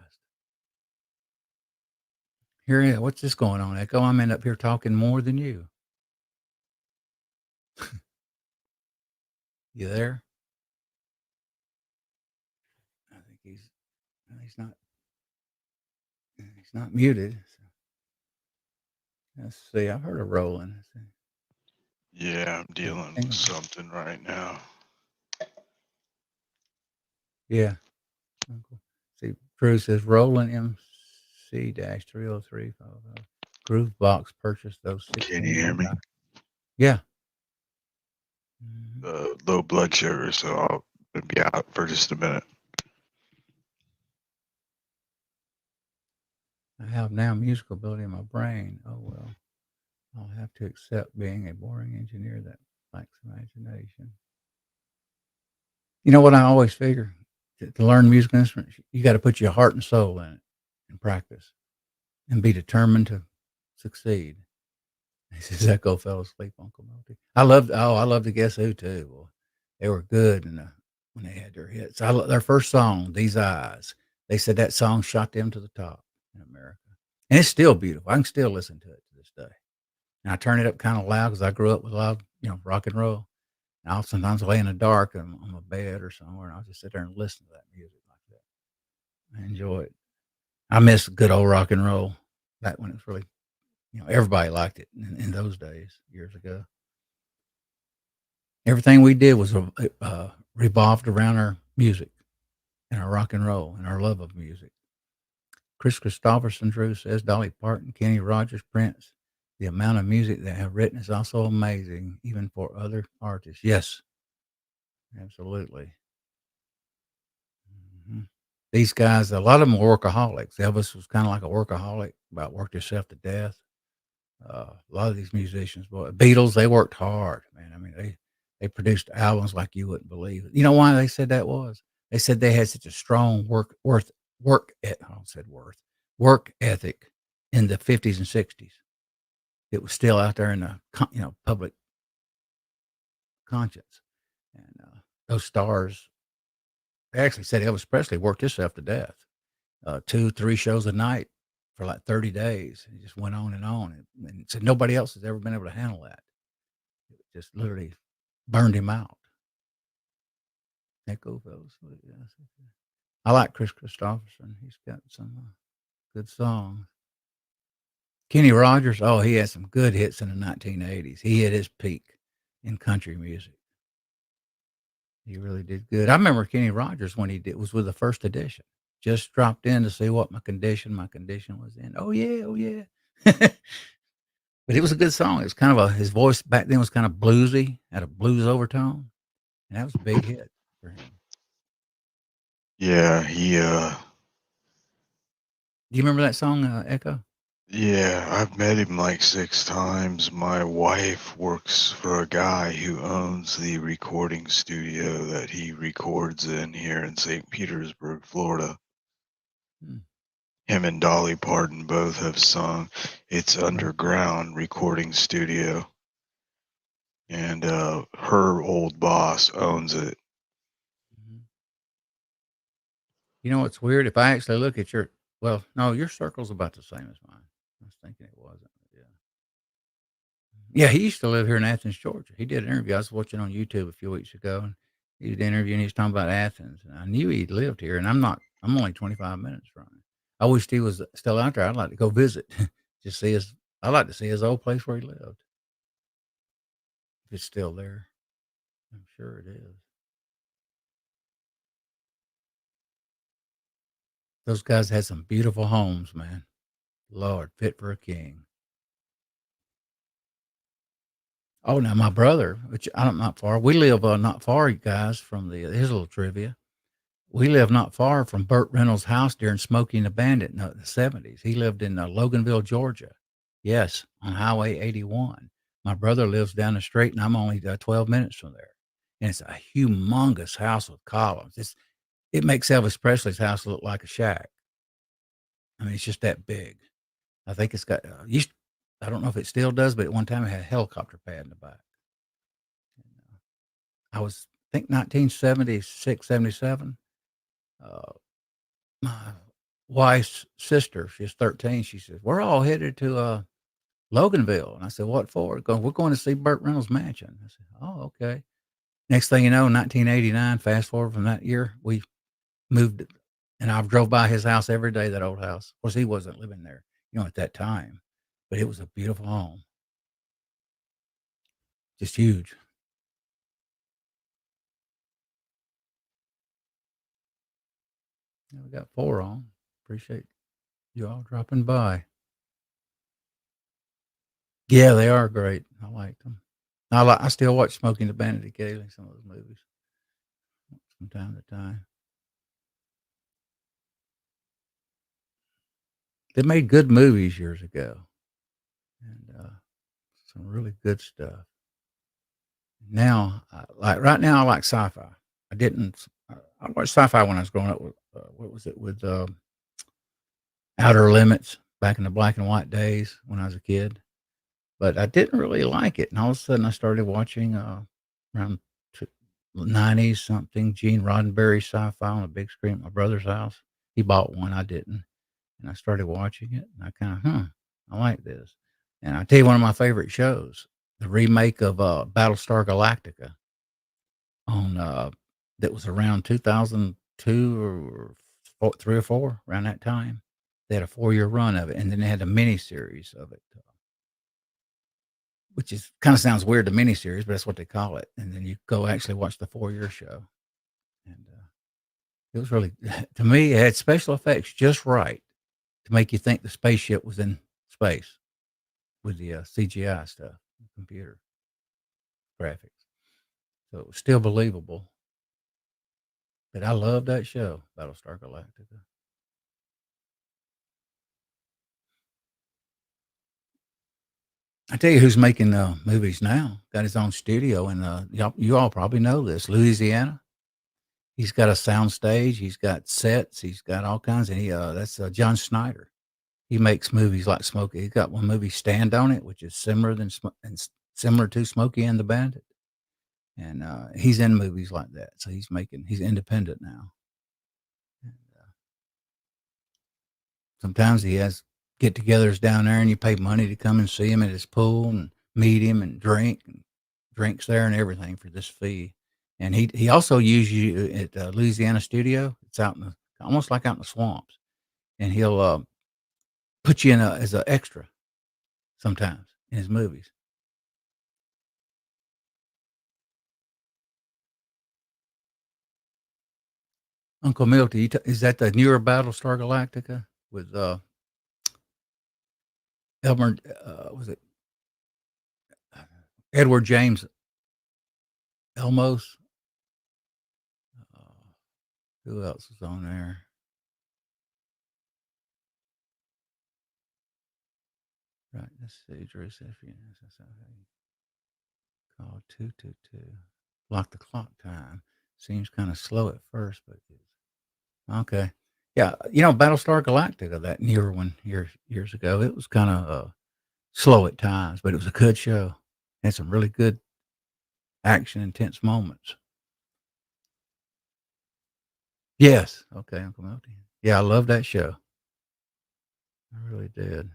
Here, what's this going on, Echo? I'm up here talking more than you. You there? I think he's not muted. So. Let's see. I've heard of rolling. Yeah, I'm dealing with something right now. Yeah. See, Drew says Roland MC-30350. Groovebox purchased those 16. Can you hear me? Yeah. Low blood sugar, so I'll be out for just a minute. I have now musical ability in my brain. Oh, well. I'll have to accept being a boring engineer that lacks imagination. You know what I always figure? To learn musical instruments, you got to put your heart and soul in it and practice and be determined to succeed. He says, Echo fell asleep, Uncle Milty. I love the Guess Who too. Well, they were good when they had their hits. Their first song, These Eyes, they said that song shot them to the top in America. And it's still beautiful. I can still listen to it to this day. And I turn it up kind of loud because I grew up with loud, rock and roll. And I'll sometimes lay in the dark on my bed or somewhere, and I'll just sit there and listen to that music like that. I enjoy it. I miss good old rock and roll back when it was really, everybody liked it in those days, years ago. Everything we did was revolved around our music and our rock and roll and our love of music. Chris Christopherson, Drew says, Dolly Parton, Kenny Rogers, Prince. The amount of music they have written is also amazing, even for other artists. Yes, absolutely. Mm-hmm. These guys, a lot of them were workaholics. Elvis was kind of like a workaholic, about worked himself to death. A lot of these musicians, Beatles, they worked hard, man. I mean, they produced albums like you wouldn't believe. You know why they said that was? They said they had such a strong work ethic in the 50s and 60s. It was still out there in the public conscience, and those stars. They actually said Elvis Presley worked himself to death, 2-3 shows a night for like 30 days. He just went on, and said nobody else has ever been able to handle that. It just literally burned him out. Echo fellows. I like Chris Christopherson. He's got some good songs. Kenny Rogers, he had some good hits in the 1980s. He hit his peak in country music. He really did good. I remember Kenny Rogers when was with the first edition. Just dropped in to see what my condition was in. Oh yeah. But it was a good song. It was kind of his voice back then was kind of bluesy, had a blues overtone, and that was a big hit for him. Yeah, Do you remember that song, Echo? Yeah, I've met him like 6 times. My wife works for a guy who owns the recording studio that he records in here in St. Petersburg, Florida. Hmm. Him and Dolly Parton both have sung. It's underground recording studio, and her old boss owns it. Mhm. You know what's weird? If I actually look at well, no, your circle's about the same as mine. I was thinking it wasn't. Yeah. Yeah, he used to live here in Athens, Georgia. He did an interview. I was watching on YouTube a few weeks ago, and he did an interview, and he was talking about Athens. And I knew he lived here, and I'm not. I'm only 25 minutes from him. I wished he was still out there. I'd like to go visit, just see his. I'd like to see his old place where he lived. If it's still there, I'm sure it is. Those guys had some beautiful homes, man. Lord, fit for a king. Oh, now my brother, which I'm not far. We live not far, you guys, from here's a little trivia. We live not far from Burt Reynolds' house during Smokey and the Bandit in the 70s. He lived in Loganville, Georgia. Yes, on Highway 81. My brother lives down the street, and I'm only 12 minutes from there. And it's a humongous house with columns. It makes Elvis Presley's house look like a shack. I mean, it's just that big. I think it's got, I don't know if it still does, but at one time it had a helicopter pad in the back. I think 1976, 77. Uh, my wife's sister, she's 13. She says, "We're all headed to Loganville." And I said, "What for?" "We're going to see Burt Reynolds' mansion." I said, "Oh, okay." Next thing you know, 1989, fast forward from that year, we moved, and I drove by his house every day, that old house. Of course, he wasn't living there, at that time, but it was a beautiful home, just huge. Yeah, we got 4 on. Appreciate you all dropping by. Yeah, they are great. I like them. I still watch Smoking the Bandit occasionally, some of those movies from time to time. They made good movies years ago, and some really good stuff. Now, like right now, I like sci-fi. I didn't. I watched sci-fi when I was growing up. With what was it with Outer Limits back in the black and white days when I was a kid, but I didn't really like it. And all of a sudden, I started watching around 90s something Gene Roddenberry sci-fi on a big screen at my brother's house. He bought one, I didn't, and I started watching it, and I kind of, I like this. And I tell you, one of my favorite shows, the remake of Battlestar Galactica on that was around 2002 or 3 or 4, around that time. They had a 4-year run of it, and then they had a mini series of it, which is kind of sounds weird, the mini series, but that's what they call it. And then you go actually watch the 4-year show, and it was really, to me, it had special effects just right to make you think the spaceship was in space with the CGI stuff, computer graphics. So it was still believable. But I love that show, Battlestar Galactica. I tell you who's making movies now. Got his own studio, and you all probably know this, Louisiana. He's got a sound stage. He's got sets. He's got all kinds. And that's John Schneider. He makes movies like Smokey. He's got one movie, Stand on It, which is similar to Smokey and the Bandit. And he's in movies like that. So he's independent now. And, sometimes he has get-togethers down there, and you pay money to come and see him at his pool and meet him and drinks there and everything for this fee. And he also uses you at Louisiana studio. It's almost like out in the swamps, and he'll put you in as an extra sometimes in his movies. Uncle Milty, is that the newer Battlestar Galactica with Elmer? Was it Edward James Elmos? Uh, who else is on there? Right. Let's see. Drew said if you call 222. Block the clock time. Seems kind of slow at first, but okay. Yeah, Battlestar Galactica, that newer one years ago, it was kind of slow at times, but it was a good show. Had some really good action, intense moments. Yes. Okay, Uncle Milton. Yeah, I love that show. I really did.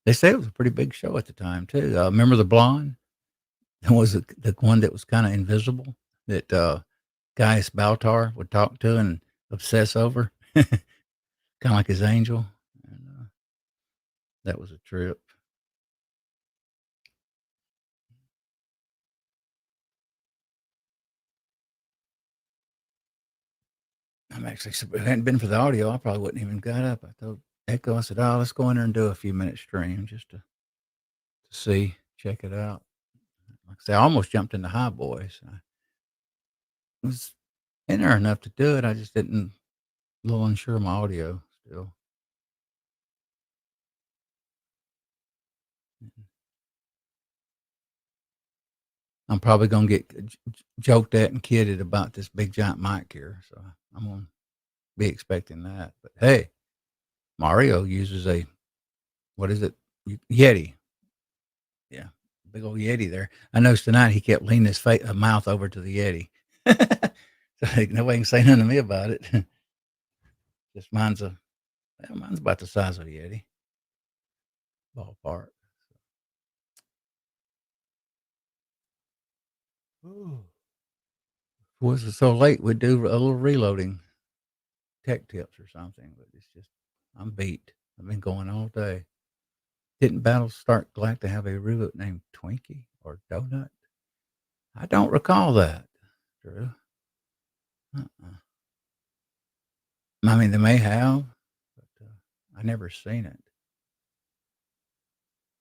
They say it was a pretty big show at the time too. Remember the blonde? That was the one that was kind of invisible that Gaius Baltar would talk to and obsess over, kind of like his angel. And, that was a trip. I'm actually, if it hadn't been for the audio, I probably wouldn't even got up. I told Echo, I said, "Oh, let's go in there and do a few minute stream just to see, check it out." Like I say, I almost jumped into High Boys. I was in there enough to do it. I just didn't, a little unsure of my audio still. I'm probably gonna get joked at and kidded about this big giant mic here, so I'm gonna be expecting that. But hey, Mario uses a what is it? Yeti. Yeah, big old Yeti there. I noticed tonight he kept leaning his mouth over to the Yeti, so nobody can say nothing to me about it. Just mine's about the size of a Yeti, ballpark. Ooh. Was it so late? We'd do a little reloading, tech tips or something, but it's just I'm beat. I've been going all day. Didn't Battlestar Galactica have a reboot named Twinkie or Donut? I don't recall that, Drew. Uh-uh. I mean, they may have, but I never seen it.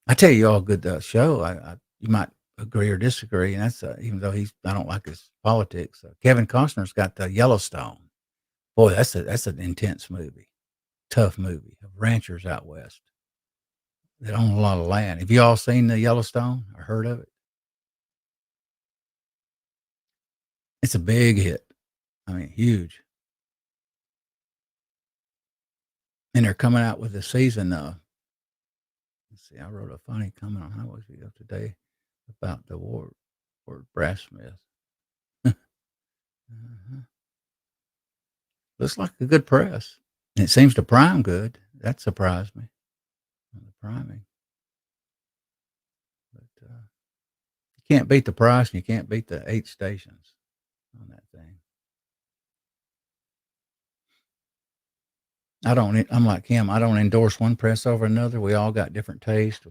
I tell you, all good show. You might agree or disagree, and that's even though I don't like his politics. Kevin Costner's got the Yellowstone. Boy, that's an intense movie, tough movie of ranchers out west that own a lot of land. Have you all seen the Yellowstone or heard of it? It's a big hit. I mean, huge. And they're coming out with a season. Let's see. I wrote a funny comment on Highways video today about the Ward Brassmith. Uh-huh. Looks like a good press. And it seems to prime good. That surprised me. The priming. But you can't beat the price and you can't beat the 8 stations on that thing. I'm like him. I don't endorse one press over another. We all got different tastes.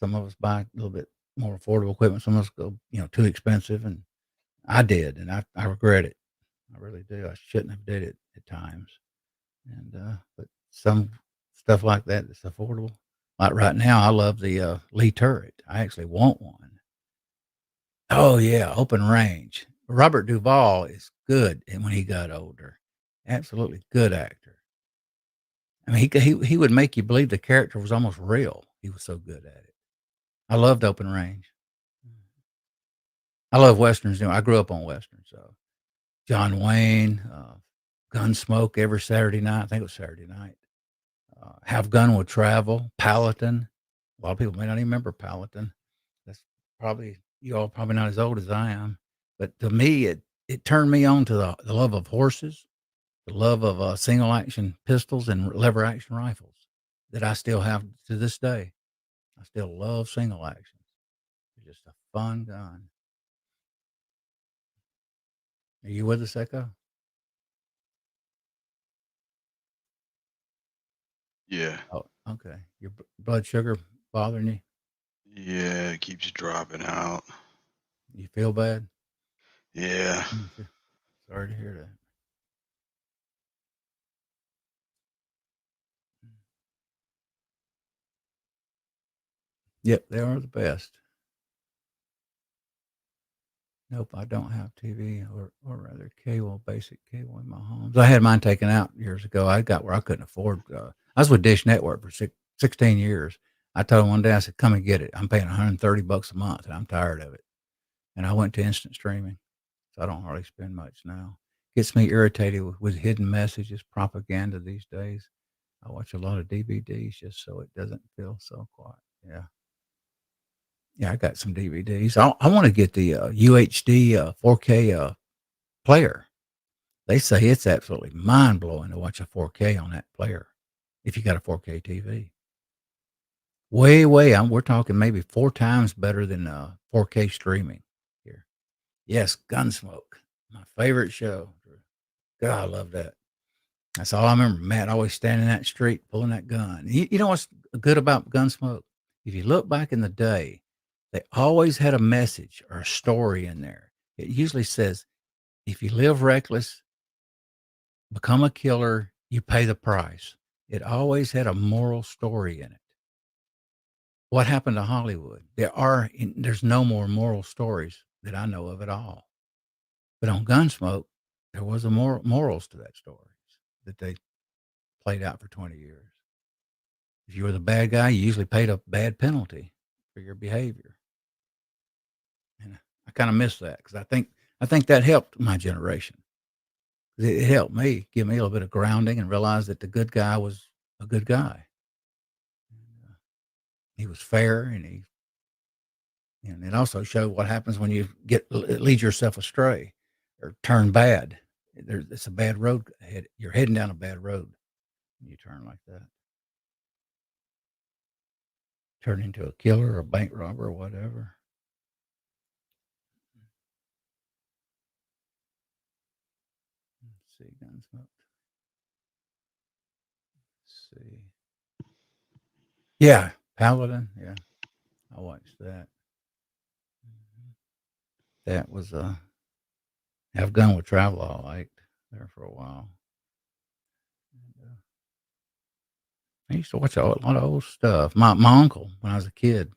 Some of us buy a little bit more affordable equipment. Some of us go, too expensive. And I did. And I regret it. I really do. I shouldn't have did it at times. And, but some stuff like that that's affordable. Like right now, I love the Lee turret. I actually want one. Oh yeah, open range. Robert Duvall is good, and when he got older, absolutely good actor. I mean, he would make you believe the character was almost real. He was so good at it. I loved open range. I love westerns. I grew up on westerns. So John Wayne, Gunsmoke every Saturday night. I think it was Saturday night. Have Gun Will Travel, Paladin. A lot of people may not even remember Paladin. That's probably you all probably not as old as I am, but to me, it turned me on to the love of horses, the love of single action pistols and lever action rifles that I still have to this day. I still love single actions. They're just a fun gun. Are you with us, Echo? Yeah. Oh, okay. Your blood sugar bothering you? Yeah, it keeps dropping out. You feel bad? Yeah. Sorry to hear that. Yep, they are the best. Nope, I don't have TV or rather basic cable in my home. I had mine taken out years ago. I got where I couldn't afford. I was with Dish Network for 16 years. I told him one day, I said, "Come and get it. I'm paying $130 a month, and I'm tired of it." And I went to instant streaming, so I don't hardly spend much now. Gets me irritated with hidden messages, propaganda these days. I watch a lot of DVDs just so it doesn't feel so quiet. Yeah. Yeah, I got some DVDs. I want to get the UHD 4K player. They say it's absolutely mind blowing to watch a 4K on that player if you got a 4K TV. Way, way. We're talking maybe 4 times better than 4K streaming here. Yes, Gunsmoke, my favorite show. God, I love that. That's all I remember. Matt always standing in that street pulling that gun. You know what's good about Gunsmoke? If you look back in the day, they always had a message or a story in there. It usually says, if you live reckless, become a killer, you pay the price. It always had a moral story in it. What happened to Hollywood? There's no more moral stories that I know of at all. But on Gunsmoke, there was a morals to that story that they played out for 20 years. If you were the bad guy, you usually paid a bad penalty for your behavior. And I kind of miss that because I think that helped my generation. It helped me give me a little bit of grounding and realize that the good guy was a good guy. He was fair, and it also showed what happens when you lead yourself astray or turn bad. It's a bad road ahead. You're heading down a bad road when you turn like that. Turn into a killer or a bank robber or whatever. Let's see, Gunsmoke. Let's see. Yeah, Paladin. Yeah, I watched that. That was Have Gun with Travel. I liked there for a while. I used to watch a lot of old stuff. My uncle, when I was a kid,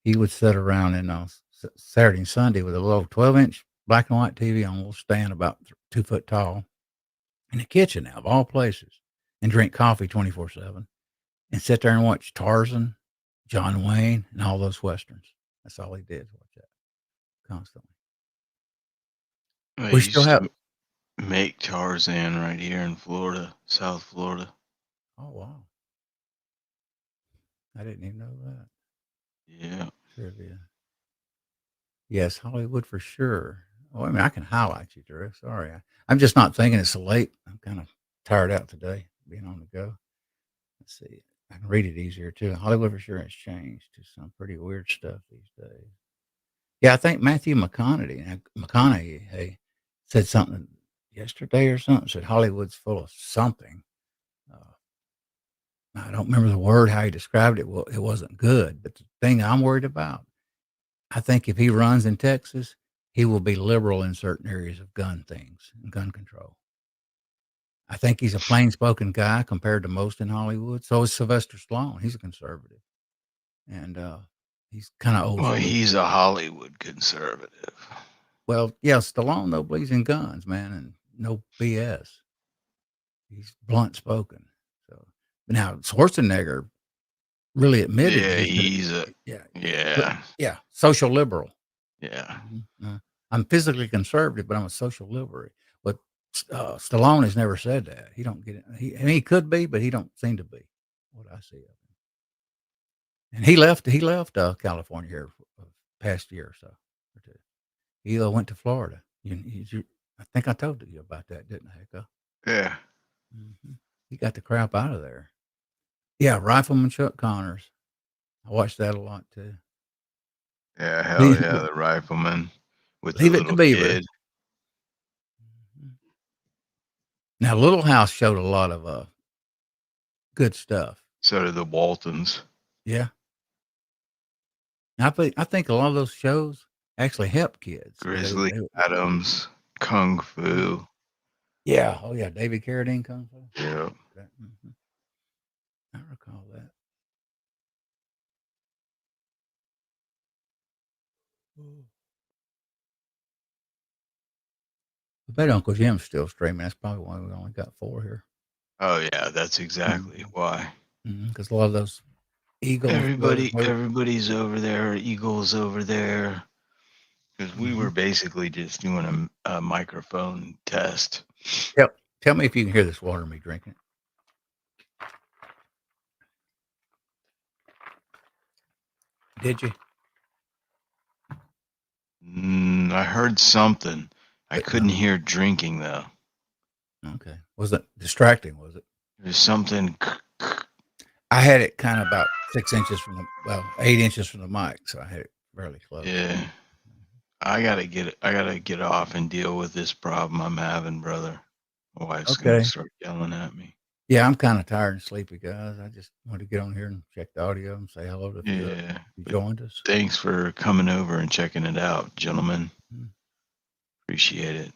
he would sit around in Saturday and Sunday with a little 12-inch black and white TV on a little stand about 2 foot tall in the kitchen, of all places, and drink coffee 24/7, and sit there and watch Tarzan, John Wayne, and all those westerns. That's all he did, watch that constantly. I We still used have. to make Tarzan right here in Florida, South Florida. Oh wow, I didn't even know that. Yeah. Trivia. Yes, Hollywood for sure. Oh, I mean, I can highlight you, Drew. Sorry, I'm just not thinking it's so late. I'm kind of tired out today, being on the go. Let's see. I can read it easier too. Hollywood for sure has changed to some pretty weird stuff these days. Yeah, I think Matthew McConaughey hey, said something yesterday or something. Said Hollywood's full of something. Uh, I don't remember the word how he described it. Well, it wasn't good. But the thing I'm worried about, I think if he runs in Texas, he will be liberal in certain areas of gun things and gun control. I think he's a plain-spoken guy compared to most in Hollywood. So is Sylvester Stallone. He's a conservative, and he's kind of old Well, school. he's a Hollywood conservative. Well, yeah, Stallone though believes in guns, man, and no BS. He's blunt spoken. So now Schwarzenegger really admitted Yeah, he's gonna, he's a yeah, yeah, social liberal. yeah. I'm physically conservative, but I'm a social liberal. But Stallone has never said that. He don't get it. He could be, but he don't seem to be. What I see of him. And he left. California here for past year or so, or two. He went to Florida. I think I told you about that, didn't I, Hecko? Yeah. Mm-hmm. He got the crap out of there. Yeah, Rifleman Chuck Connors. I watched that a lot too. Yeah, hell Leave, yeah, the rifleman with the leave it to little Beaver. kid. Now, Little House showed a lot of good stuff. So did the Waltons. Yeah, I think a lot of those shows actually help kids. Grizzly Adams, Kung Fu. Yeah. Oh yeah, David Carradine Kung Fu. Yeah. Mm-hmm. I recall that. I bet Uncle Jim's still streaming. That's probably why we only got 4 here. Oh yeah, that's exactly why. Because a lot of those Eagles, Everybody's over there. Eagles over there. Because we were basically just doing a microphone test. Tell me if you can hear this water me drinking it. Did you? I heard something. I But couldn't no. hear drinking though. Okay. Was it distracting? Was it? There's something. I had it kind of about 6 inches from the 8 inches from the mic, so I had it fairly close. Yeah. I gotta get off and deal with this problem I'm having, brother. My wife's gonna Okay. start yelling at me. Yeah, I'm kind of tired and sleepy, guys. I just wanted to get on here and check the audio and say hello to Yeah. you but joined us. Thanks for coming over and checking it out, gentlemen. Mhm. Appreciate it.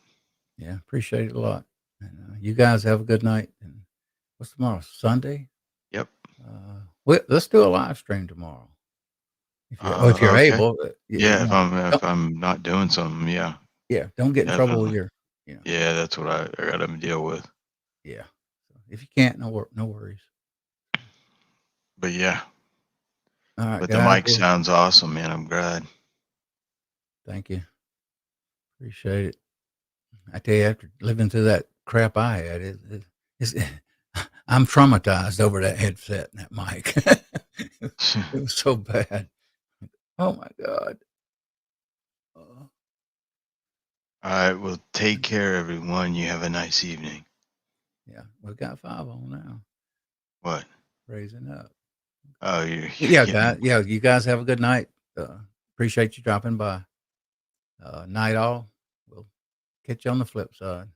Yeah, appreciate it a lot. And you guys have a good night. And what's tomorrow? Sunday? Yep. Let's do a live stream tomorrow. If you're Okay. able. Yeah, Don't- if I'm not doing something, yeah. don't get in trouble with Definitely. your. Yeah, that's what I gotta deal with. Yeah. So if you can't, no worries. But yeah. All right, But the guys. mic sounds awesome, man. I'm glad. Thank you. Appreciate it. I tell you, after living through that crap I had, it's I'm traumatized over that headset and that mic. It was so bad. Oh my God. All right. Well, take care, everyone. You have a nice evening. Yeah, we got 5 on now. What? Raising up. Oh, you're Yeah, getting- guys. Yeah, you guys have a good night. Appreciate you dropping by. Night all. We'll catch you on the flip side.